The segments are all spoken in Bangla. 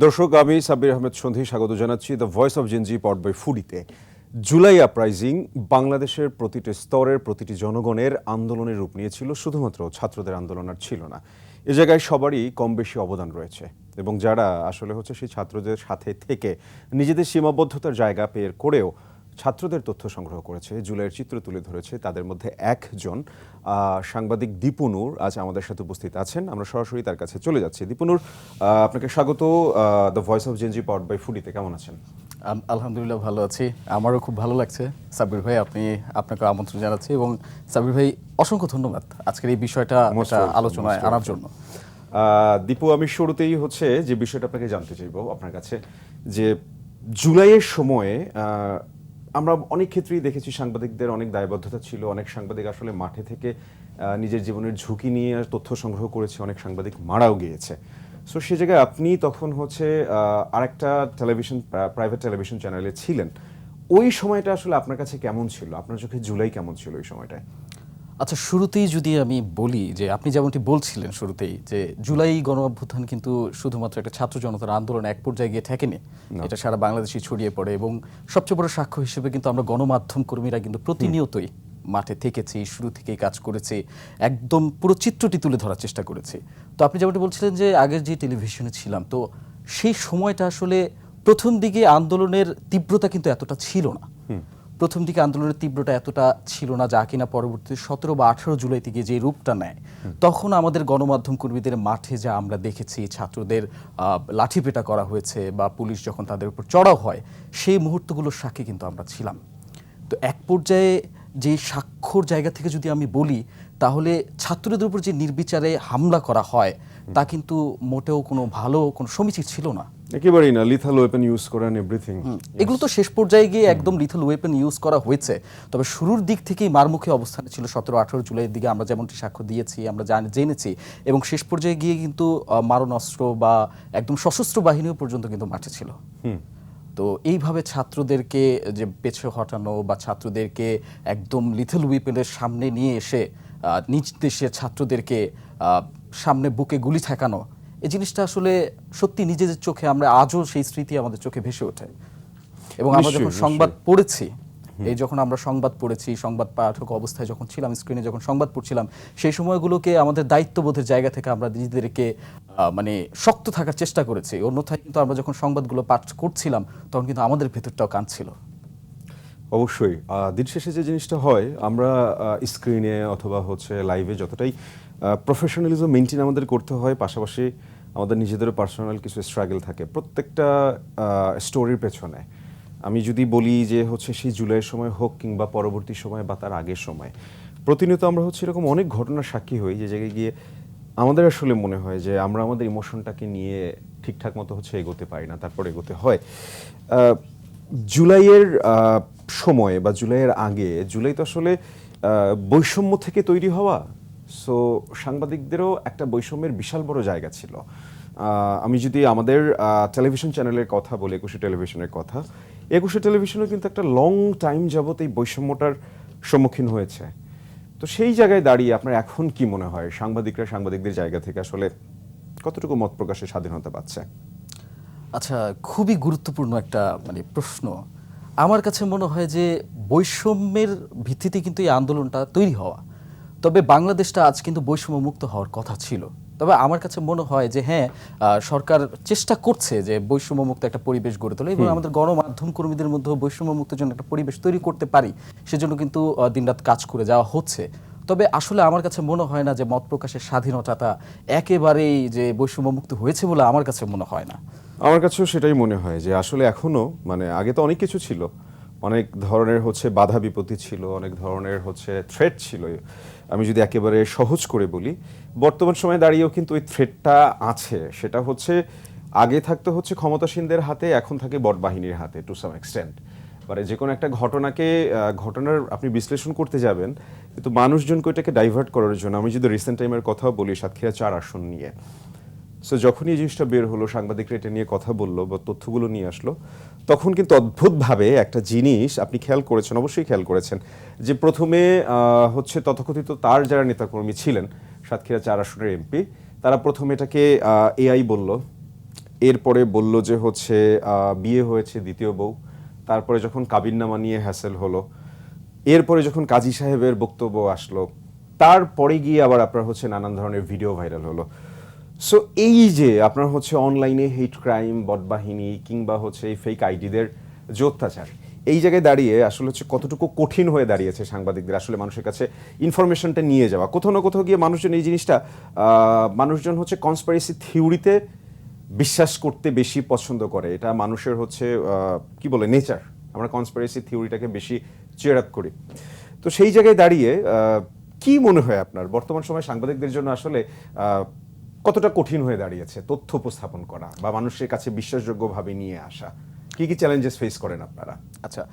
দর্শক, আমি সাব্বির আহমেদ সন্ধি স্বাগত জানাচ্ছি the voice of Gen Z pod by ফুডিতে। জুলাই আপরাইজিং বাংলাদেশের প্রতিটি স্তরের প্রতিটি জনগণের আন্দোলনের রূপ নিয়েছিল, শুধুমাত্র ছাত্রদের আন্দোলন আর ছিল না। এ জায়গায় সবারই কম বেশি অবদান রয়েছে এবং যারা আসলে সেই ছাত্রদের সাথে থেকে নিজেদের সীমাবদ্ধতার জায়গা বের করেও ছাত্রদের তথ্য সংগ্রহ করেছে, জুলাইয়ের চিত্র তুলে ধরেছে, তাদের মধ্যে একজন সাংবাদিক দীপুনুর আজ আমাদের সাথে উপস্থিত আছেন। আমরা সরাসরি তার কাছে চলে যাচ্ছি। দীপুনুর, আপনাকে স্বাগত the voice of Gen Z pod by ফুডিতে। কেমন আছেন? আলহামদুলিল্লাহ, ভালো আছি। আমারও খুব ভালো লাগছে সাব্বির ভাই, আপনাকে আমন্ত্রণ জানাচ্ছি এবং সাব্বির ভাই অসংখ্য ধন্যবাদ আজকের এই বিষয়টা আলোচনায় আনার জন্য। দীপু, আমি শুরুতেই যে বিষয়টা আপনাকে জানতে চাইবো আপনার কাছে, যে জুলাইয়ের সময়ে আমরা অনেক ক্ষেত্রেই দেখেছি সাংবাদিকদের অনেক দায়বদ্ধতা ছিল। অনেক সাংবাদিক আসলে মাঠে থেকে নিজের জীবনের ঝুঁকি নিয়ে তথ্য সংগ্রহ করেছে, অনেক সাংবাদিক মারাও গিয়েছে। সো সে জায়গায় আপনি তখন আরেকটা প্রাইভেট টেলিভিশন চ্যানেলে ছিলেন। ওই সময়টা আসলে আপনার কাছে কেমন ছিল? আপনার চোখে জুলাই কেমন ছিল ওই সময়টায়? আচ্ছা, শুরুতেই যদি আমি বলি যে আপনি যেমনটি বলছিলেন শুরুতেই, যে জুলাই গণ অভ্যুত্থান কিন্তু শুধুমাত্র একটা ছাত্র জনতার আন্দোলন এক পর্যায়ে গিয়ে ঠেকেনি, এটা সারা বাংলাদেশে ছড়িয়ে পড়ে এবং সবচেয়ে বড় সাক্ষ্য হিসেবে কিন্তু আমরা গণমাধ্যম কর্মীরা কিন্তু প্রতিনিয়তই মাঠে থেকেছি, শুরু থেকেই কাজ করেছি, একদম পুরো চিত্রটি তুলে ধরার চেষ্টা করেছি। তো আপনি যেমনটি বলছিলেন যে আগের যে টেলিভিশনে ছিলাম, তো সেই সময়টা আসলে প্রথম দিকে আন্দোলনের তীব্রতা কিন্তু এতটা ছিল না। প্রথম দিকে আন্দোলনের তীব্রতা এতটা ছিল না, যা কিনা পরবর্তীতে 17 বা 18 জুলাই থেকে যে রূপটা নেয়, তখন আমাদের গণমাধ্যম কর্মীদের মাঠে যা আমরা দেখেছি, ছাত্রদের লাঠিপেটা করা হয়েছে বা পুলিশ যখন তাদের উপর চড়াও হয়, সেই মুহূর্তগুলোর সাক্ষী কিন্তু আমরা ছিলাম। তো এক পর্যায়ে যে স্বাক্ষর জায়গা থেকে যদি আমি বলি, তাহলে ছাত্রদের উপর যে নির্বিচারে হামলা করা হয়, তা কিন্তু মোটেও কোনো সমীচীন ছিল না। একেবারেই না, লিথাল ওয়েপন ইউজ করেন এভরিথিং। এগুলো তো শেষ পর্যায়ে গিয়ে একদম লিথল ওয়েপন ইউজ করা হয়েছে, তবে শুরুর দিক থেকেই মারমুখী অবস্থানে ছিল 17-18 জুলাইয়ের দিকে আমরা যেমনটি সাক্ষ্য দিয়েছি, আমরা জেনেছি, এবং শেষ পর্যায়ে গিয়ে কিন্তু মারণাস্ত্র বা একদম সশস্ত্র বাহিনীও পর্যন্ত কিন্তু মাঠে ছিল। তো এইভাবে ছাত্রদেরকে যে পেছে হটানো বা ছাত্রদেরকে একদম লিথল ওয়েপনের সামনে নিয়ে এসে নিজ দেশের ছাত্রদেরকে সামনে বুকে গুলি ঠেকানো, এই জিনিসটা আসলে সত্যি নিজেদের চোখে আমরা আজও সেই স্মৃতি আমাদের চোখে ভেসে ওঠে। এবং আমরা যখন সংবাদ পড়েছি, যখন আমরা সংবাদ পড়েছি, সংবাদ পাঠক অবস্থায় যখন ছিলাম, স্ক্রিনে যখন সংবাদ পড়ছিলাম, সেই সময়গুলোকে আমাদের দায়িত্ববোধের জায়গা থেকে আমরা নিজেদেরকে শক্ত থাকার চেষ্টা করেছি। অন্যথায় কিন্তু আমরা যখন সংবাদগুলো পাঠ করছিলাম, তখন কিন্তু আমাদের ভেতরটাও কাঁদছিল। অবশ্যই দিন শেষে যে জিনিসটা হয়, আমরা স্ক্রিনে অথবা লাইভে যতটাই প্রফেশনালিজম মেনটেন আমাদের করতে হয়, পাশাপাশি আমাদের নিজেদেরও পার্সোনাল কিছু স্ট্রাগল থাকে প্রত্যেকটা স্টোরির পেছনে। আমি যদি বলি যে সেই জুলাইয়ের সময় হোক কিংবা পরবর্তী সময় বা তার আগের সময়, প্রতিনিয়ত আমরা এরকম অনেক ঘটনার সাক্ষী হই যে জায়গায় গিয়ে আমাদের আসলে মনে হয় যে আমরা আমাদের ইমোশনটাকে নিয়ে ঠিকঠাক মতো এগোতে পারি না, তারপর এগোতে হয়। জুলাইয়ের সময় বা জুলাইয়ের আগে, জুলাই তো আসলে বৈষম্য থেকে তৈরি হওয়া, সো সাংবাদিকদেরও একটা বৈষম্যের বিশাল বড় জায়গা ছিল। আমি যদি আমাদের টেলিভিশন চ্যানেলের কথা বলি, একুশে টেলিভিশনের কথা, একুশে টেলিভিশনও কিন্তু একটা লং টাইম যাবত এই বৈষম্যটার সম্মুখীন হয়েছে। তো সেই জায়গায় দাঁড়িয়ে আপনার এখন কি মনে হয়, সাংবাদিকরা সাংবাদিকদের জায়গা থেকে আসলে কতটুকু মত প্রকাশের স্বাধীনতা পাচ্ছে? আচ্ছা, খুবই গুরুত্বপূর্ণ একটা প্রশ্ন। আমার কাছে মনে হয় যে বৈষম্যের ভিত্তিতে কিন্তু এই আন্দোলনটা তৈরি হওয়া, তবে বাংলাদেশটা আজ কিন্তু বৈষম্য মুক্ত হওয়ার কথা ছিল। তবে আমার কাছে মনে হয় যে হ্যাঁ, সরকার চেষ্টা করছে যে বৈষম্য মুক্ত একটা পরিবেশ গড়ে তোলা, এবং আমাদের গণমাধ্যম কর্মীদের মধ্যে বৈষম্য মুক্তের জন্য একটা পরিবেশ তৈরি করতে পারি, সেজন্য কিন্তু দিনরাত কাজ করে যাওয়া হচ্ছে। তবে আসলে আমার কাছে মনে হয় না যে মত প্রকাশের স্বাধীনতাটা একেবারেই যে বৈষম্য মুক্ত হয়েছে বলে আমার কাছে মনে হয় না। আমার কাছেও সেটাই মনে হয় যে আসলে এখনো আগে তো অনেক কিছু ছিল, অনেক ধরনের বাধা বিপত্তি ছিল, অনেক ধরনের থ্রেট ছিল। আমি যদি একেবারে সহজ করে বলি, বর্তমান সময়ে দাঁড়িয়েও কিন্তু ওই থ্রেটটা আছে। সেটা আগে থাকতে ক্ষমতাসীনদের হাতে, এখন থাকে বট বাহিনীর হাতে টু সাম এক্সটেন্ট। যে কোনো একটা ঘটনার আপনি বিশ্লেষণ করতে যাবেন, কিন্তু মানুষজনকে ওইটাকে ডাইভার্ট করার জন্য, আমি যদি রিসেন্ট টাইমের কথাও বলি, সাতক্ষীরা 4 আসন নিয়ে, সো যখনই এই জিনিসটা বের হলো, সাংবাদিকরা এটা নিয়ে কথা বললো বা তথ্যগুলো নিয়ে আসলো, তখন কিন্তু অদ্ভুতভাবে একটা জিনিস আপনি খেয়াল করেছেন, অবশ্যই খেয়াল করেছেন, যে প্রথমে তথাকথিত তার যারা নেতাকর্মী ছিলেন, সাতক্ষীরা 4 আসনের এমপি, তারা প্রথমে এটাকে এআই বলল, এরপরে বলল যে হচ্ছে বিয়ে হয়েছে দ্বিতীয় বউ, তারপরে যখন কাবিননামা নিয়ে হ্যাসেল হলো, এরপরে যখন কাজী সাহেবের বক্তব্য আসলো, তারপরে গিয়ে আবার আপনার হচ্ছে নানান ধরনের ভিডিও ভাইরাল হলো। সো এই যে আপনার হচ্ছে অনলাইনে হেট ক্রাইম, বটবাহিনী কিংবা হচ্ছে এই ফেক আইডিদের যে অত্যাচার, এই জায়গায় দাঁড়িয়ে আসলে হচ্ছে কতটুকু কঠিন হয়ে দাঁড়িয়েছে সাংবাদিকদের আসলে মানুষের কাছে ইনফরমেশনটা নিয়ে যাওয়া। কোথাও না কোথাও গিয়ে মানুষজন এই জিনিসটা মানুষজন হচ্ছে কনস্পিরেসি থিওরিতে বিশ্বাস করতে বেশি পছন্দ করে। এটা মানুষের হচ্ছে কি বলে নেচার, আমরা কনস্পিরেসি থিওরিটাকে বেশি চেয়ার আপ করি। তো সেই জায়গায় দাঁড়িয়ে কি মনে হয় আপনার বর্তমান সময়ে সাংবাদিকদের জন্য আসলে কতটা কঠিন হয়ে দাঁড়িয়েছে তথ্য উপস্থাপন করা বা মানুষের কাছে বিশ্বাসযোগ্যভাবে নিয়ে আসা? কি কি চ্যালেঞ্জেস ফেস করেন আপনারা? আচ্ছা,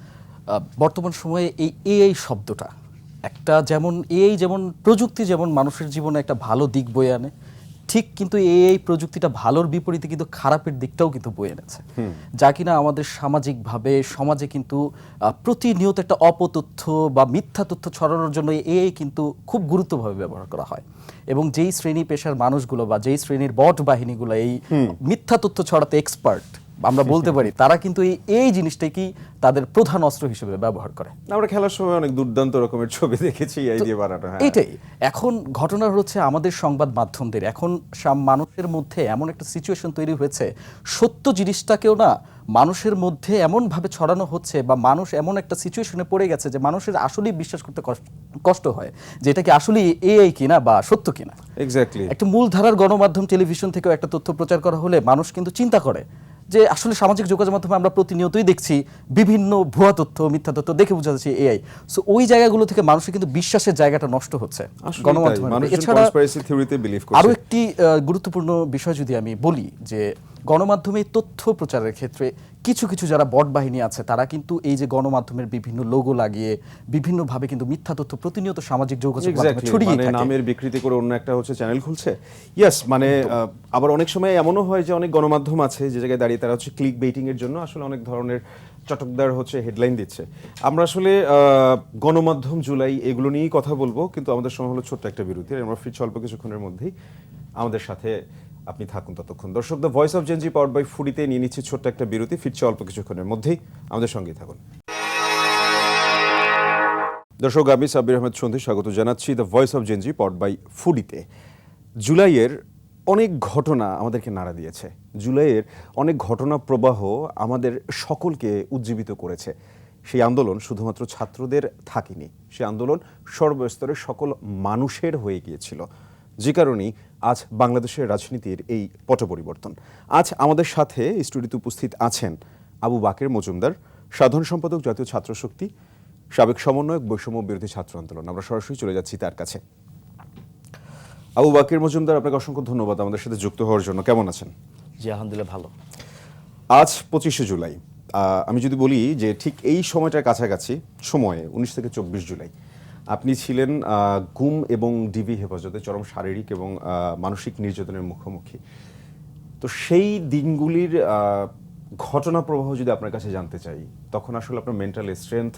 বর্তমান সময়ে এই এআই শব্দটা একটা, যেমন এআই যেমন প্রযুক্তি যেমন মানুষের জীবনে একটা ভালো দিক বয়ে আনে, ঠিক কিন্তু এই প্রযুক্তিটা ভালোর বিপরীতে কিন্তু খারাপের দিকটাও কিন্তু বয়ে এনেছে, যা কিনা আমাদের সামাজিকভাবে সমাজে কিন্তু প্রতিনিয়ত একটা অপতথ্য বা মিথ্যা তথ্য ছড়ানোর জন্য এআই কিন্তু খুব গুরুত্বভাবে ব্যবহার করা হয়। এবং যেই শ্রেণী পেশার মানুষগুলো বা যেই শ্রেণীর বট বাহিনীগুলো এই মিথ্যা তথ্য ছড়াতে এক্সপার্ট আমরা বলতে পারি, তারা কিন্তু এই জিনিসটাকেই তাদের প্রধান অস্ত্র হিসেবে ব্যবহার করে। আমরা খেলার সময় অনেক দুর্দান্ত রকমের ছবি দেখেছি এই দিয়ে বানানো। এইটাই এখন ঘটনা হচ্ছে আমাদের সংবাদ মাধ্যমদের এখন মানুষের মধ্যে এমন একটা সিচুয়েশন তৈরি হয়েছে, সত্য জিনিসটাকেও না মানুষের মধ্যে এমন ভাবে ছড়ানো হচ্ছে বা মানুষ এমন একটা সিচুয়েশনে পড়ে গেছে যে মানুষের আসলেই বিশ্বাস করতে কষ্ট হয় যে এটা কি আসলে এআই কিনা বা সত্য কিনা। এক্স্যাক্টলি। একটা মূলধারার গণমাধ্যম টেলিভিশন থেকেও একটা তথ্য প্রচার করা হলে মানুষ কিন্তু চিন্তা করে যে আসলে সামাজিক যোগাযোগ মাধ্যমে আমরা প্রতিনিয়তই দেখছি বিভিন্ন ভুয়া তথ্য, মিথ্যা তথ্য দেখে বোঝা যাচ্ছে এআই। সো ওই জায়গাগুলো থেকে মানুষের কিন্তু বিশ্বাসের জায়গাটা নষ্ট হচ্ছে গণমাধ্যমে। এছাড়া আরো একটি গুরুত্বপূর্ণ বিষয় যদি আমি বলি যে গণমাধ্যমে তথ্য প্রচারের ক্ষেত্রে কিছু কিছু যারা বট বাহিনী আছে তারা কিন্তু এই যে গণমাধ্যমের বিভিন্ন লোগো লাগিয়ে বিভিন্নভাবে কিন্তু মিথ্যা তথ্য প্রতিনিয়ত সামাজিক যোগাযোগ মাধ্যমে ছড়িয়ে থাকে, নামের বিকৃতি করে অন্য একটা হচ্ছে চ্যানেল খুলছে। ইয়েস, মানে আবার অনেক সময় এমনও হয় যে অনেক গণমাধ্যম আছে যে জায়গায় দাঁড়িয়ে তারা হচ্ছে ক্লিক বেটিং এর জন্য আসলে অনেক ধরনের চটকদার হচ্ছে হেডলাইন দিচ্ছে। আমরা আসলে গণমাধ্যম, জুলাই এগুলো নিয়েই কথা বলবো, কিন্তু আমাদের সময় হলো ছোট্ট একটা বিরতি। আমরা ফিরছি অল্প কিছুক্ষণের মধ্যেই, আমাদের সাথে আপনি থাকুন ততক্ষণ। দর্শক, the voice of Gen Z powered by ফুডিতে নিয়ে নিচ্ছে ছোট্ট একটা বিরতি, ফিরছে অল্প কিছুক্ষণের মধ্যেই, আমাদের সঙ্গেই থাকুন। দর্শক, আমি সাব্বির আহমেদ সন্ধি স্বাগত জানাচ্ছি the voice of Gen Z powered by ফুডিতে। জুলাইয়ের অনেক ঘটনা আমাদেরকে নাড়া দিয়েছে, জুলাইয়ের অনেক ঘটনা প্রবাহ আমাদের সকলকে উজ্জীবিত করেছে। সেই আন্দোলন শুধুমাত্র ছাত্রদের থাকেনি, সেই আন্দোলন সর্বস্তরের সকল মানুষের হয়ে গিয়েছিল, যে কারণেই আজ বাংলাদেশের রাজনীতির এই পট পরিবর্তন। আজ আমাদের সাথে স্টুডিওতে উপস্থিত আছেন আবু বাকের মজুমদার, সাধারণ সম্পাদক, জাতীয় ছাত্র শক্তি, সাবেক সমন্বয়ক, বৈষম্য বিরোধী ছাত্র আন্দোলন। আমরা সরাসরি চলে যাচ্ছি তার কাছে। আবু বাকের মজুমদার, আপনাকে অসংখ্য ধন্যবাদ আমাদের সাথে যুক্ত হওয়ার জন্য। কেমন আছেন? জি, আলহামদুলিল্লাহ ভালো। আজ 25শে জুলাই, আমি যদি বলি যে ঠিক এই সময়টার কাছাকাছি সময়ে 19 থেকে 24 জুলাই আপনি ছিলেন গুম এবং ডিবি হেফাজতে চরম শারীরিক এবং মানসিক নির্যাতনের মুখোমুখি। তো সেই দিনগুলির ঘটনা প্রবাহ যদি আপনার কাছে জানতে চাই, তখন আসলে আপনার মেন্টাল স্ট্রেংথ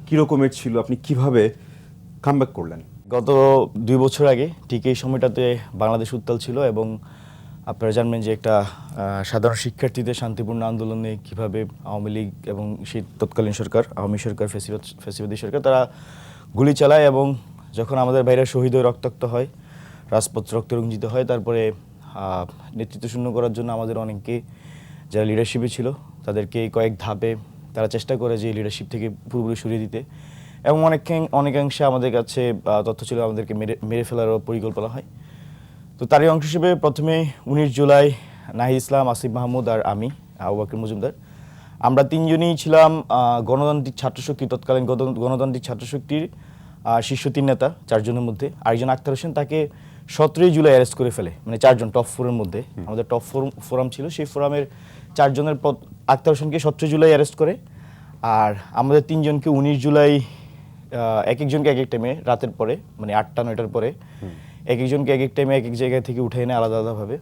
কীরকমের ছিল, আপনি কিভাবে কামব্যাক করলেন? গত 2 বছর আগে ঠিক এই সময়টাতে বাংলাদেশ উত্তাল ছিল এবং আপনারা জানবেন যে একটা সাধারণ শিক্ষার্থীদের শান্তিপূর্ণ আন্দোলনে কিভাবে আওয়ামী লীগ এবং সেই তৎকালীন সরকার, আওয়ামী সরকার, ফ্যাসিবাদী সরকার, তারা গুলি চালায় এবং যখন আমাদের বাইরে শহীদ হয়ে রক্তাক্ত হয়, রাজপথ রক্ত রঞ্জিত হয়, তারপরে নেতৃত্ব শূন্য করার জন্য আমাদের অনেকে যারা লিডারশিপে ছিল তাদেরকে কয়েক ধাপে তারা চেষ্টা করে যে লিডারশিপ থেকে পুরোপুরি সরিয়ে দিতে, এবং অনেকাংশে আমাদের কাছে তথ্য ছিল আমাদেরকে মেরে ফেলারও পরিকল্পনা হয়। তো তারই অংশ হিসেবে প্রথমে 19 জুলাই নাহিদ ইসলাম, আসিফ মাহমুদ আর আমি আবু বাকের মজুমদার, আমরা তিনজনই ছিলাম গণতান্ত্রিক ছাত্রশক্তি, তৎকালীন গণতান্ত্রিক ছাত্রশক্তির শীর্ষ 3 নেতা, 4 জনের মধ্যে আরেকজন আক্তার হোসেন, তাকে 17 জুলাই অ্যারেস্ট করে ফেলে। মানে 4 জন টপ 4-এর মধ্যে আমাদের টপ ফোরাম ছিল, সেই ফোরামের 4 জনের আক্তার হোসেনকে 17 জুলাই অ্যারেস্ট করে, আর আমাদের 3 জনকে 19 জুলাই এক একজনকে এক এক টাইমে রাতের পরে, মানে 8টা-9টার পরে এক একজনকে এক এক টাইমে এক এক জায়গা থেকে উঠে এনে আলাদা আলাদাভাবে।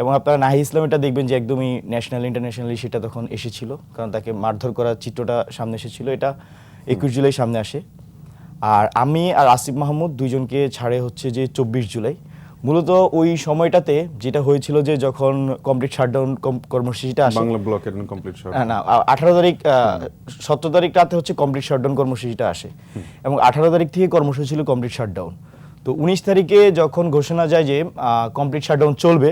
এবং আপনারা নাহিদ ইসলামেরটা দেখবেন যে একদমই ন্যাশনাল ইন্টারন্যাশনালি সেটা তখন এসেছিল, কারণ তাকে মারধর করার চিত্রটা সামনে এসেছিল। এটা 21 জুলাই সামনে আসে। আর আমি আর আসিফ মাহমুদ 2 জনকে ছাড়ে হচ্ছে যে 24 জুলাই। মূলত ওই সময়টাতে যেটা হয়েছিল যে যখন কমপ্লিট শাটডাউন কর্মসূচিটা আসে, বাংলা ব্লকের কমপ্লিট সব না 18 তারিখ 17 তারিখ রাতে হচ্ছে কমপ্লিট শাটডাউন কর্মসূচিটা আসে এবং 18 তারিখ থেকে কর্মসূচি ছিল কমপ্লিট শাটডাউন। তো 19 তারিখে যখন ঘোষণা যায় যে কমপ্লিট শাটডাউন চলবে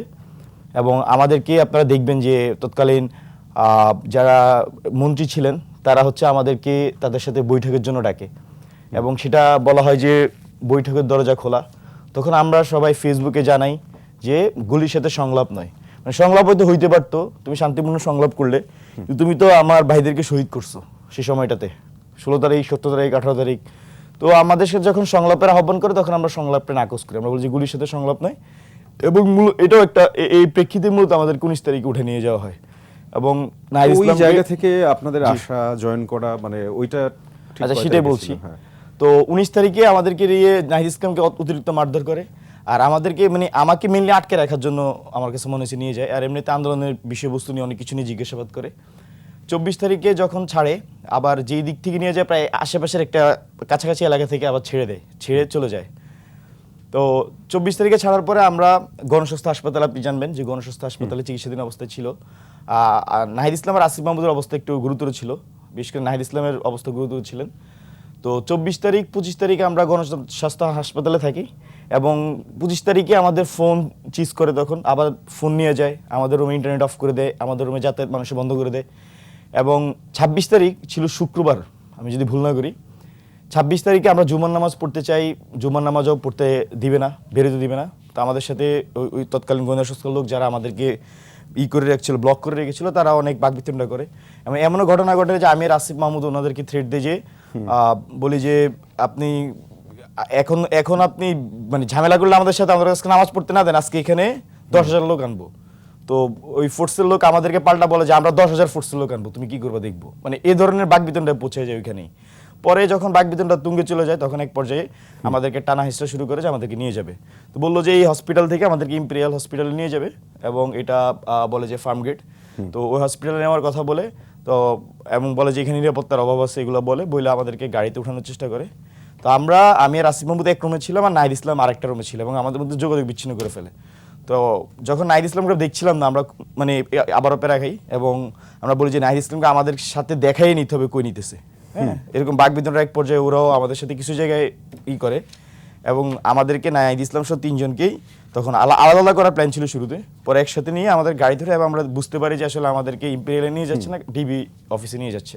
এবং আমাদেরকে আপনারা দেখবেন যে তৎকালীন যারা মন্ত্রী ছিলেন তারা হচ্ছে আমাদেরকে তাদের সাথে বৈঠকের জন্য ডাকে এবং সেটা বলা হয় যে বৈঠকের দরজা খোলা। তখন আমরা সবাই ফেসবুকে জানাই যে গুলির সাথে সংলাপ নয়, মানে সংলাপ হয়তো হইতে পারতো, তুমি শান্তিপূর্ণ সংলাপ করলে, কিন্তু তুমি তো আমার ভাইদেরকে শহীদ করছো সেই সময়টাতে 16 তারিখ 17 তারিখ 18 তারিখ। তো আমাদের সাথে যখন সংলাপের আহ্বান করে তখন আমরা সংলাপটা নাকচ করি, আমরা বলি যে গুলির সাথে সংলাপ নয়। এবং এটাও একটা এই প্রেক্ষিতে মূলত আমাদের 19 তারিখে উঠে নিয়ে যাওয়া হয় এবং নাহিদ ওই ইসলামকে- জায়গা থেকে আপনাদের আশা জয়েন করা মানে ওইটা ঠিক আচ্ছা কয় সেটাই তারিখে বলছি। ছিল? হ্যাঁ। তো 19 তারিখে আমাদেরকে নিয়ে নাহিদ ইসলামকে অতিরিক্ত মারধর করে আর আমাদেরকে মানে আমাকে মেনলি আটকে রাখার জন্য আমার কাছে মনে হচ্ছে নিয়ে যায়, আর এমনিতে আন্দোলনের বিষয়বস্তু নিয়ে অনেক কিছু নিয়ে জিজ্ঞাসাবাদ করে। 24 তারিখে যখন ছাড়ে আবার যেই দিক থেকে নিয়ে যায় প্রায় আশেপাশের একটা কাছাকাছি এলাকা থেকে আবার ছেড়ে চলে যায়। তো 24 তারিখে ছাড়ার পরে আমরা গণস্বাস্থ্য হাসপাতালে, আপনি জানবেন যে গণস্বাস্থ্য হাসপাতালে চিকিৎসাধীন অবস্থায় ছিল। আর নাহিদ ইসলাম আর আসিফ মাহমুদের অবস্থা একটু গুরুতর ছিল, বিশেষ করে নাহিদ ইসলামের অবস্থা গুরুতর ছিলেন। তো 24 তারিখ 25 তারিখে আমরা গণস্বাস্থ্য হাসপাতালে থাকি এবং 25 তারিখে আমাদের ফোন চিজ করে, তখন আবার ফোন নিয়ে যায়, আমাদের রুমে ইন্টারনেট অফ করে দেয়, আমাদের রুমে যাতায়াত মানুষের বন্ধ করে দেয়। এবং 26 তারিখ ছিল শুক্রবার, আমি যদি ভুল না করি, 26 তারিখে আমরা জুমার নামাজ পড়তে চাই, জুমার নামাজও পড়তে দিবে না, বেরোতে দিবে না। তো আমাদের সাথে ওই তৎকালীন গোয়েন্দা সংস্থার লোক যারা আমাদেরকে করে রেখেছিল, ব্লক করে রেখেছিল, তারা অনেক বাকবিতণ্ডা করে এবং এমনও ঘটনা ঘটে যে আমি আর আসিফ মাহমুদ ওনাদেরকে থ্রেট দিয়ে যে বলি যে আপনি এখন আপনি মানে ঝামেলা করলে আমাদের সাথে, আমাদের কাছে নামাজ পড়তে না দেন, আজকে এখানে 10,000 লোক আনবো। তো ওই ফোর্সের লোক আমাদেরকে পাল্টা বলে যে আমরা 10,000 ফোর্সের লোক আনবো, তুমি কি করবে দেখবো, মানে এই ধরনের বাকবিতণ্ডা পৌঁছে যায় ওইখানেই। পরে যখন বাকবিতণ্ডা তুঙ্গে চলে যায় তখন এক পর্যায়ে আমাদেরকে টানা হিস্ট্রা শুরু করে যে আমাদেরকে নিয়ে যাবে। তো বললো যে এই হসপিটাল থেকে আমাদেরকে ইম্পেরিয়াল হসপিটালে নিয়ে যাবে এবং এটা বলে যে ফার্ম গেট। তো ওই হসপিটালে নেওয়ার কথা বলে, তো এবং বলে যে এখানে নিরাপত্তার অভাব আছে, এগুলো বলে আমাদেরকে গাড়িতে ওঠানোর চেষ্টা করে। তো আমি আর আসিফ মাহমুদ এক রুমে ছিলাম আর নাহিদ ইসলাম আরেকটা রুমে ছিল এবং আমাদের মধ্যে যোগাযোগ বিচ্ছিন্ন করে ফেলে। তো যখন নাহিদ ইসলামকে দেখছিলাম না, আমরা মানে আবারও প্যারা খাই এবং আমরা বলি যে নাহিদ ইসলামকে আমাদের সাথে দেখাই নিতে হবে, কই নিতেছে। হ্যাঁ, এরকম বাকবিতণ্ডার এক পর্যায়ে ওরাও আমাদের সাথে কিছু জায়গায় করে এবং আমাদেরকে নাহিদ ইসলাম সহ 3 জনকেই তখন আলাদা আলাদা করার প্ল্যান ছিল শুরুতে, পরে একসাথে নিয়ে আমাদের গাড়ি ধরে এবং আমরা বুঝতে পারি যে আসলে আমাদেরকে ইম্পেরিয়ালে নিয়ে যাচ্ছে না, ডিবি অফিসে নিয়ে যাচ্ছে।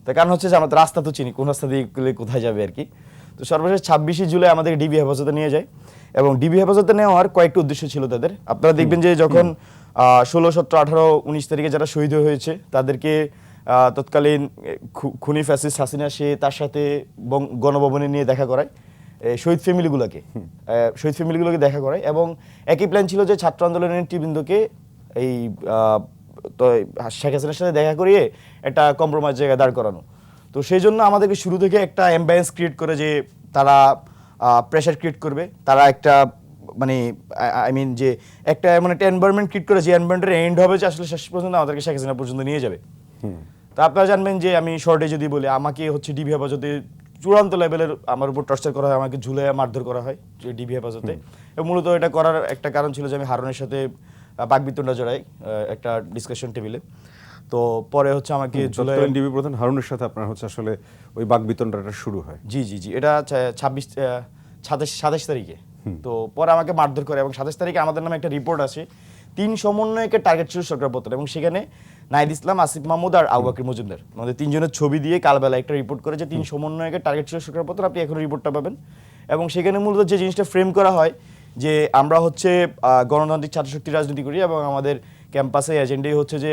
তার কারণ হচ্ছে যে আমাদের রাস্তা তো চিনি, কোন রাস্তা দিয়ে গেলে কোথায় যাবে আর কি। তো সর্বশেষ 26 জুলাই আমাদের ডিবি হেফাজতে নিয়ে যায় এবং ডিবি হেফাজতে নেওয়ার কয়েকটি উদ্দেশ্য ছিল তাদের। আপনারা দেখবেন যে যখন 16, 17, 18, 19 তারিখে যারা শহীদ হয়েছে তাদেরকে তৎকালীন খুনি ফ্যাসিস্ট হাসিনা সে তার সাথে গণভবনে নিয়ে দেখা করায় শহীদ ফ্যামিলিগুলোকে দেখা করায় এবং একই প্ল্যান ছিল যে ছাত্র আন্দোলনের নেতৃবৃন্দকে এই তো শেখ হাসিনার সাথে দেখা করিয়ে একটা কম্প্রোমাইজ জায়গায় দাঁড় করানো। তো সেই জন্য আমাদেরকে শুরু থেকে একটা অ্যাম্বায়েন্স ক্রিয়েট করে যে তারা প্রেশার ক্রিয়েট করবে, তারা একটা মানে যে একটা এমন একটা এনভায়রনমেন্ট ক্রিয়েট করে যে এনভায়রনমেন্টের এন্ড হবে যে আসলে শেষ পর্যন্ত আমাদেরকে শেখ হাসিনা পর্যন্ত নিয়ে যাবে। তো আপনারা জানবেন যে আমি শর্টে যদি বলি, আমাকে হচ্ছে ডিবি হেফাজতে চূড়ান্ত লেভেলের আমার উপর টর্চার করা হয়, আমাকে ঝুলে মারধর করা হয় যে ডিবি হেফাজতে। এবং মূলত এটা করার একটা কারণ ছিল যে আমি হারুনের সাথে বাকবিতণ্ডা জড়াই একটা ডিসকাশন টেবিলে। তো পরে হচ্ছে আমাকে ঝুলে ডিবি প্রধান হারুনের সাথে আপনার হচ্ছে আসলে ওই বাকবিতণ্ডাটা শুরু হয়। জি, এটা 27 তারিখে। তো পরে আমাকে মারধর করে এবং 27 তারিখে আমাদের নামে একটা রিপোর্ট আসে, 3 সমন্বয়কের টার্গেট ছিল সরকারপত্র এবং সেখানে নাহিদ ইসলাম, আসিফ মাহমুদ আর আবু বকর মজুমদার আমাদের 3 জনের ছবি দিয়ে কালবেলা একটা রিপোর্ট করে যে 3 সমন্বয়কের টার্গেট ছিল সরকারপত্র, আপনি এখন রিপোর্টটা পাবেন। এবং সেখানে মূলত যে জিনিসটা ফ্রেম করা হয় যে আমরা হচ্ছে গণতান্ত্রিক ছাত্রশক্তি রাজনীতি করি এবং আমাদের ক্যাম্পাসে এজেন্ডাই হচ্ছে যে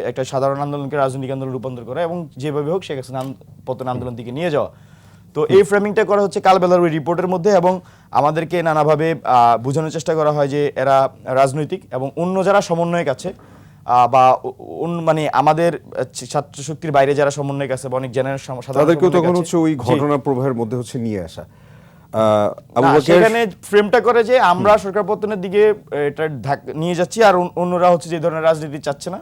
একটা সাধারণ আন্দোলনকে রাজনৈতিক আন্দোলন রূপান্তর করা এবং যেভাবে হোক শেখ হাসিনা পতন আন্দোলন দিকে নিয়ে যাওয়া। তো এই ফ্রেমিংটা করা হচ্ছে কালবেলার ওই রিপোর্টের মধ্যে এবং আমাদেরকে নানাভাবে বোঝানোর চেষ্টা করা হয় যে এরা রাজনৈতিক এবং অন্য যারা সমন্বয়ক আছে বা মানে আমাদের ছাত্র শক্তির বাইরে যারা সমন্বয়ক আছে বা অনেক জেনারেল তাদেরকেও তখন হচ্ছে ওই ঘটনা প্রবাহের মধ্যে হচ্ছে নিয়ে আসা। সেখানে ফ্রেমটা করে যে আমরা সরকার পতনের দিকে এটা নিয়ে যাচ্ছি আর অন্যরা হচ্ছে যে ধরনের রাজনীতি চাচ্ছে না।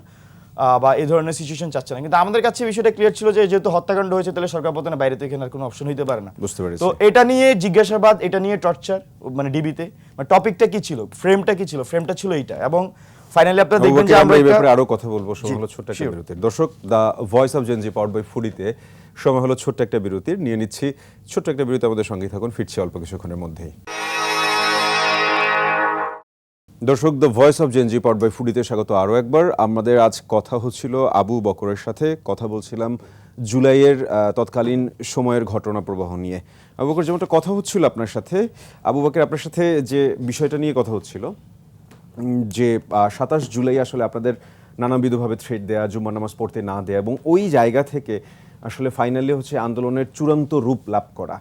বা এই ধরনের সিচুয়েশন চাচ্ছে না, কিন্তু আমাদের কাছে বিষয়টা ক্লিয়ার ছিল যে যেহেতু হত্যাকাণ্ড হয়েছে তাহলে সরকার পতনের বাইরে তো এখানে আর কোনো অপশন হইতে পারে না। বুঝতে পেরেছি। তো এটা নিয়ে জিজ্ঞাসাবাদ, এটা নিয়ে টর্চার, মানে ডিবিতে মানে টপিকটা কি ছিল, ফ্রেমটা কি ছিল, ফ্রেমটা ছিল এইটা। এবং ফাইনালি আপনারা আবু দেখবেন বকর, যে আমরা এই একটা- ব্যাপারে আরো কথা বলবো। সময় হলো ছোট্ট একটা sure. বিরতির। দর্শক, the voice of Gen Z powered by ফুডিতে সময় হলো ছোট্ট একটা বিরতির। নিয়ে নিচ্ছি ছোট্ট একটা বিরতি, আমাদের সঙ্গেই থাকুন, ফিরছি অল্প কিছুক্ষণের মধ্যেই। দর্শক, the voice of Gen Z powered by ফুডিতে স্বাগত আরও একবার। আমাদের আজ কথা হচ্ছিল আবু বকরের সাথে, কথা বলছিলাম জুলাইয়ের তৎকালীন সময়ের ঘটনা প্রবাহ নিয়ে। আবু বকর, যেমনটা কথা হচ্ছিল আপনার সাথে, আবু বকর আপনার সাথে যে বিষয়টা নিয়ে কথা হচ্ছিল যে 27 জুলাই আসলে আপনাদের নানাবিধভাবে থ্রেট দেয়া, জুম্মার নামাজ পড়তে না দেয়া, এবং ওই জায়গা থেকে আসলে ফাইনালি হচ্ছে আন্দোলনের চূড়ান্ত রূপ লাভ করা,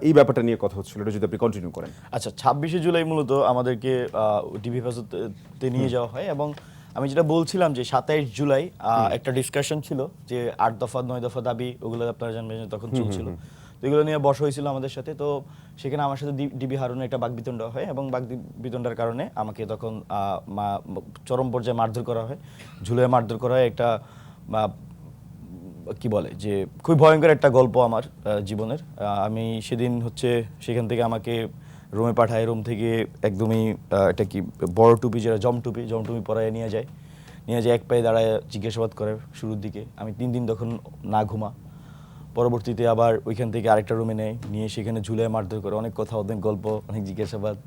এই ব্যাপারটা নিয়ে কথা হচ্ছিল। এটা যদি আপনি কন্টিনিউ করেন। আচ্ছা, 26শে জুলাই মূলত আমাদেরকে ডিবি হেফাজতে নিয়ে যাওয়া হয়, এবং আমি যেটা বলছিলাম যে 27 জুলাই একটা ডিসকাশন ছিল যে 8 দফা 9 দফা দাবি, ওগুলো আপনারা জানবেন যে তখন চলছিল। তো এগুলো নিয়ে বসা হয়েছিল আমাদের সাথে। তো সেখানে আমার সাথে ডিবি হারুনের একটা বাকবিতণ্ডা হয়, এবং বাকবিতণ্ডার কারণে আমাকে তখন চরম পর্যায়ে মারধর করা হয়, ঝুলে মারধর করা হয়। একটা কি বলে যে খুবই ভয়ঙ্কর একটা গল্প আমার জীবনের। আমি সেদিন হচ্ছে সেখান থেকে আমাকে রুমে পাঠায়, রুম থেকে একদমই এটা কি বড় টুপি, যেটা জম টুপি পরায় নিয়ে যায়, এক পায়ে দাঁড়ায় জিজ্ঞাসাবাদ করে শুরুর দিকে। আমি 3 দিন তখন না ঘুমা। পরবর্তীতে আবার ওইখান থেকে আরেকটা রুমে নিয়ে সেখানে ঝুলায় মারধর করে, অনেক কথা, অনেক গল্প, অনেক জিজ্ঞাসাবাদ।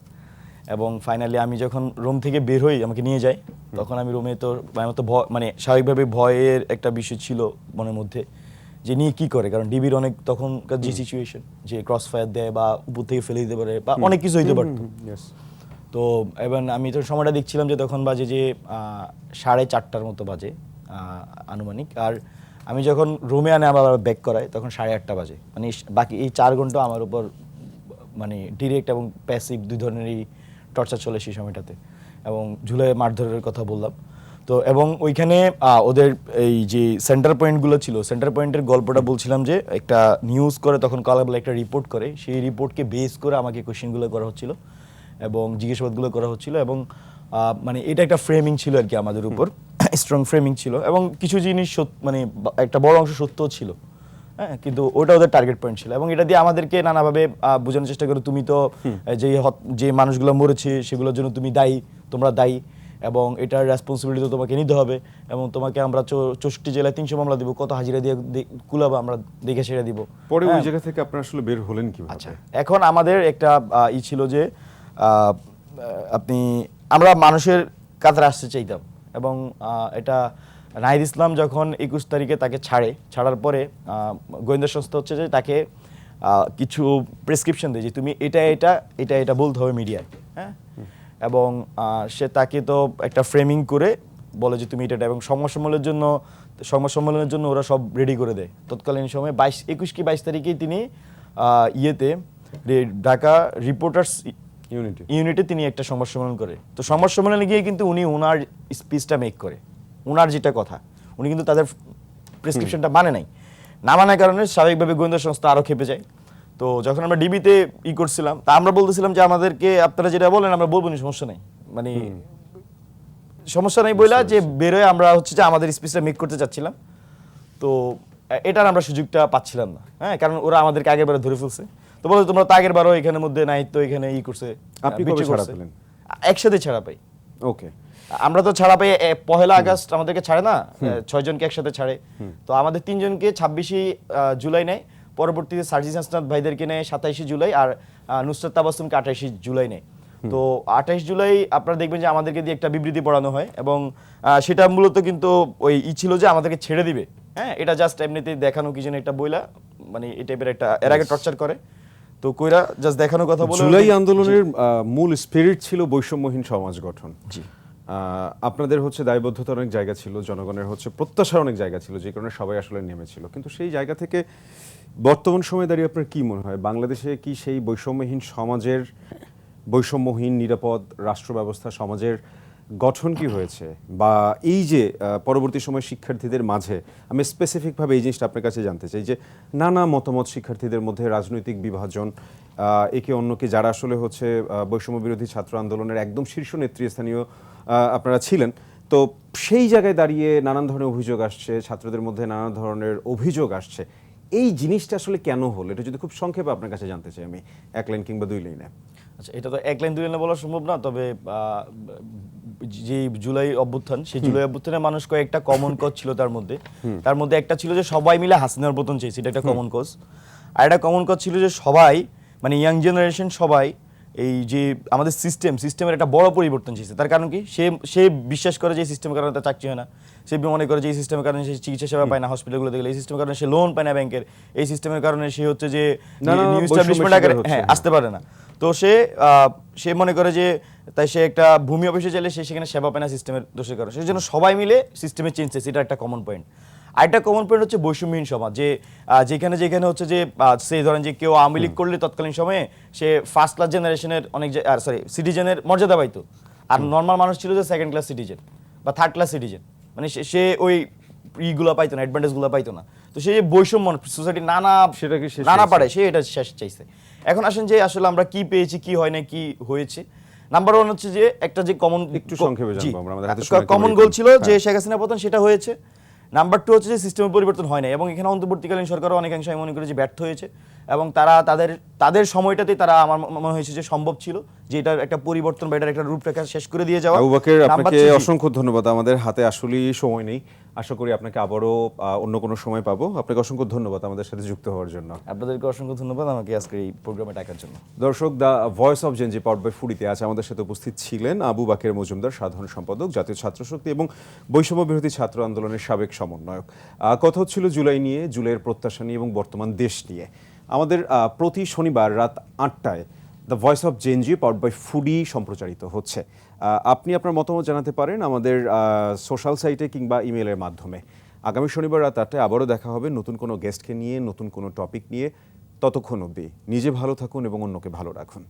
এবং ফাইনালি আমি যখন রুম থেকে বের হই, আমাকে নিয়ে যায়, তখন আমি রুমে তো মানে স্বাভাবিকভাবে ভয়ের একটা বিষয় ছিল মনের মধ্যে যে নিয়ে কি করে, কারণ ডিবির অনেক তখনকার যে সিচুয়েশন, যে ক্রস ফায়ার দেয় বা উপর থেকে ফেলে দিতে পারে বা অনেক কিছু হইতে পারতো। তো এবং আমি তো সময়টা দেখছিলাম যে তখন বাজে যে 4:30টার মতো বাজে আনুমানিক। আর আমি যখন রুমে আবার ব্যাক করাই তখন 8:30 বাজে। মানে বাকি এই 4 ঘন্টা আমার উপর মানে ডিরেক্ট এবং প্যাসিভ দুই ধরনেরই টর্চার চলে সেই সময়টাতে। এবং ঝুলে মারধরের কথা বললাম তো, এবং ওইখানে ওদের এই যে সেন্টার পয়েন্টগুলো ছিল, সেন্টার পয়েন্টের গল্পটা বলছিলাম যে একটা নিউজ করে তখন কালাবেলা একটা রিপোর্ট করে, সেই রিপোর্টকে বেস করে আমাকে কোয়েশ্চেনগুলো করা হচ্ছিল এবং জিজ্ঞাসাবাদগুলো করা হচ্ছিল। এবং মানে এটা একটা ফ্রেমিং ছিল আর কি আমাদের উপর, স্ট্রং ফ্রেমিং ছিল, এবং কিছু জিনিস মানে একটা বড় অংশ সত্যও ছিল, হ্যাঁ, কিন্তু ওটা ওদের টার্গেট পয়েন্ট ছিল। এবং এটা দিয়ে আমাদেরকে নানাভাবে বোঝানোর চেষ্টা করে, তুমি তো যে মানুষগুলো মরেছে সেগুলোর জন্য তুমি দায়ী, তোমরা দায়ী, এবং এটার রেসপন্সিবিলিটি তো তোমাকে নিতে হবে, এবং তোমাকে আমরা 64 জেলায় 300 মামলা দিব, কত হাজিরা দিয়ে কুলাবা আমরা দেখে সেরে দিব। পরে ওই জায়গা থেকে আপনারা আসলে বের হলেন কিভাবে? আচ্ছা, এখন আমাদের একটা ছিল যে আমরা মানুষের কাতারে আসতে চাইতাম, এবং এটা নাহিদ ইসলাম যখন 21 তারিখে তাকে ছাড়ার পরে গোয়েন্দা সংস্থা হচ্ছে যে তাকে কিছু প্রেসক্রিপশন দেয় যে তুমি এটা বলতে হবে মিডিয়ায়, হ্যাঁ, এবং সে তাকে তো একটা ফ্রেমিং করে বলে যে তুমি এটা, এবং সংবাদ সম্মেলনের জন্য ওরা সব রেডি করে দেয় তৎকালীন সময়ে। 21 কি 22 তারিখেই তিনি ইয়েতে ঢাকা রিপোর্টার্স ইউনিটে তিনি একটা সংবাদ সম্মেলন করে। তো সংবাদ সম্মেলনে গিয়ে কিন্তু উনি ওনার স্পিচটা মেক করে, ওনার যেটা কথা, উনি কিন্তু তাদের প্রেসক্রিপশনটা মানে নাই, না মানার কারণে স্বাভাবিকভাবে গোয়েন্দা সংস্থা আরও খেপে যায়। তো যখন আমরা ডিবিতে করছিলাম, তা আমরা বলতেছিলাম যে আমাদেরকে আপনারা যেটা বলেন আমরা বলবো না, সমস্যা নেই, মানে সমস্যা নেই বইলা যে বেরোয় আমরা হচ্ছে যে আমাদের স্পিচটা মেক করতে চাচ্ছিলাম। তো এটার আমরা সুযোগটা পাচ্ছিলাম না, হ্যাঁ, কারণ ওরা আমাদেরকে আগের বারে ধরে ফেলছে। তো বলে তোমরা তো আগের বারও এখানের মধ্যে নাই, তো এখানে করছে। আপনি কবে ছাড়া পেলেন? একসাথে ছাড়া পাই। ওকে, আমরা তো ছাড়া পাই 1 আগস্ট আমাদেরকে ছাড়ে না, 6 জনকে একসাথে ছাড়ে। তো আমাদের 3 জনকে 26 জুলাই নেয়, পরবর্তীতে সার্জিস হাসনাত ভাইদেরকে নেয় 27 জুলাই, আর নুসরাত তাবাসসুমকে 28 জুলাই নেয়। তো 28 জুলাই আপনারা দেখবেন যে আমাদেরকে দিয়ে একটা বিবৃতি পড়ানো হয়, এবং সেটা মূলত কিন্তু ওই ছিল যে আমাদেরকে ছেড়ে দিবে, হ্যাঁ, এটা জাস্ট এমনিতে দেখানো কি যেন একটা বইলা, মানে এই টাইপের একটা এর আগে টর্চার করে, তো কইরা জাস্ট দেখানোর কথা বলে। জুলাই আন্দোলনের মূল স্পিরিট ছিল বৈষম্যহীন সমাজ গঠন। জি, আপনাদের হচ্ছে দায়বদ্ধতার অনেক জায়গা ছিল, জনগণের হচ্ছে প্রত্যাশার অনেক জায়গা ছিল, যে কারণে সবাই আসলে নেমেছিল। কিন্তু সেই জায়গা থেকে বর্তমান সময়ে দাঁড়িয়ে আপনার কি মনে হয়, বাংলাদেশে কি সেই বৈষম্যহীন নিরাপদ রাষ্ট্র ব্যবস্থা সমাজের গঠন কি হয়েছে, বা এই যে পরবর্তী সময় শিক্ষার্থীদের মাঝে, আমি স্পেসিফিকভাবে এই জিনিসটা আপনার কাছে জানতে চাই, যে নানা মতামত শিক্ষার্থীদের মধ্যে, রাজনৈতিক বিভাজন, একে অন্যকে, যারা আসলে হচ্ছে বৈষম্য বিরোধী ছাত্র আন্দোলনের একদম শীর্ষ নেতৃস্থানীয় আপনারা ছিলেন, তো সেই জায়গায় দাঁড়িয়ে নানান ধরনের অভিযোগ আসছে, ছাত্রদের মধ্যে নানা ধরনের অভিযোগ আসছে। এই জিনিসটা আসলে কেন হলো, এটা যদি খুব সংক্ষেপে আপনার কাছে জানতে চাই আমি, 1 লাইন কিংবা 2 লাইনে। আচ্ছা, এটা তো 1 লাইন 2 লাইনে বলা সম্ভব না, তবে যে জুলাই অভ্যুত্থান, সেই জুলাই অভ্যুত্থানে মানুষ কয়েকটা কমন কজ ছিল তার মধ্যে একটা ছিল যে সবাই মিলে হাসিনার পতন চেয়েছে, এটা একটা কমন কজ। আর একটা কমন কজ ছিল যে সবাই, মানে ইয়াং জেনারেশন সবাই, এই যে আমাদের সিস্টেমের একটা বড় পরিবর্তন চেয়েছে। তার কারণ কি, সে বিশ্বাস করে যে সিস্টেমের কারণে তার চাকরি হয় না, সে মনে করে যে এই সিস্টেমের কারণে সে চিকিৎসা সেবা পায় না হসপিটালগুলোতে গেলে, এই সিস্টেমের কারণে সে লোন পায় না ব্যাংকের, এই সিস্টেমের কারণে সে হচ্ছে যে নিউ এস্টাবলিশমেন্ট আকারে আসতে পারে না। তো সে মনে করে যে তাই সে একটা ভূমি অফিসে চাইলে সে সেখানে সেবা পায় না সিস্টেমের দোষের কারণে। সেই জন্য সবাই মিলে সিস্টেমের চেঞ্জ চেয়েছে, এটা একটা কমন পয়েন্ট। আরেকটা কমন পয়েন্ট হচ্ছে বৈষম্যহীন সমাজ, যে যেখানে হচ্ছে যে সেই ধরেন যে কেউ আওয়ামী লীগ করলে তৎকালীন সময়ে সে ফার্স্ট ক্লাস জেনারেশনের সিটিজেনের মর্যাদা পাইতো, আর নর্মাল মানুষ ছিল যে সেকেন্ড ক্লাস সিটিজেন বা থার্ড ক্লাস সিটিজেন, মানে সে ওই ইগুলো পাইতো না, অ্যাডভান্টেজগুলো পাইতো না। তো সেই বৈষম্য সোসাইটি নানা পারে, সে এটা শেষ চাইছে। এখন আসেন যে আসলে আমরা কি পেয়েছি, কি হয় না, কি হয়েছে। নাম্বার 1 হচ্ছে যে একটা যে কমন গোল ছিল যে শেখ হাসিনা পতন, সেটা হয়েছে। নাম্বার 2 হচ্ছে যে সিস্টেমের পরিবর্তন হয় না, এবং এখানে অন্তর্বর্তীকালীন সরকারও অনেকাংশে আমি মনে করি যে ব্যর্থ হয়েছে, এবং তারা তাদের সময়টাতেই তারা, আমার মনে হয়েছে যে সম্ভব ছিল যে এটার একটা পরিবর্তন বা এটার একটা রূপরেখা শেষ করে দিয়ে যাওয়া। আবু বকর, আপনাকে অসংখ্য ধন্যবাদ। আমাদের হাতে আসলেই সময় নেই, আশা করি আপনাকে আবারও অন্য কোনো সময় পাবো। আপনাকে অসংখ্য ধন্যবাদ আমাদের সাথে যুক্ত হওয়ার জন্য। আপনাদেরকে অসংখ্য ধন্যবাদ আমাকে আজকে এই প্রোগ্রামে ডাকার জন্য। দর্শক, the voice of Gen Z powered by ফুডিতে আজ আমাদের সাথে উপস্থিত ছিলেন আবু বাকের মজুমদার, সাধারণ সম্পাদক, জাতীয় ছাত্রশক্তি এবং বৈষম্য বিরোধী ছাত্র আন্দোলনের সাবেক সমন্বয়ক। কথা হচ্ছিল জুলাই নিয়ে, জুলাইয়ের প্রত্যাশা নিয়ে এবং বর্তমান দেশ নিয়ে। আমাদের প্রতি শনিবার রাত 8টায় the voice of Gen Z powered by Foodi সম্প্রচারিত হচ্ছে। আপনি আপনার মতামত জানাতে পারেন আমাদের সোশ্যাল সাইটে কিংবা ইমেলের মাধ্যমে। আগামী শনিবার রাত 8টায় আবারও দেখা হবে নতুন কোনো গেস্টকে নিয়ে, নতুন কোনো টপিক নিয়ে। ততক্ষণ অবধি নিজে ভালো থাকুন এবং অন্যকে ভালো রাখুন।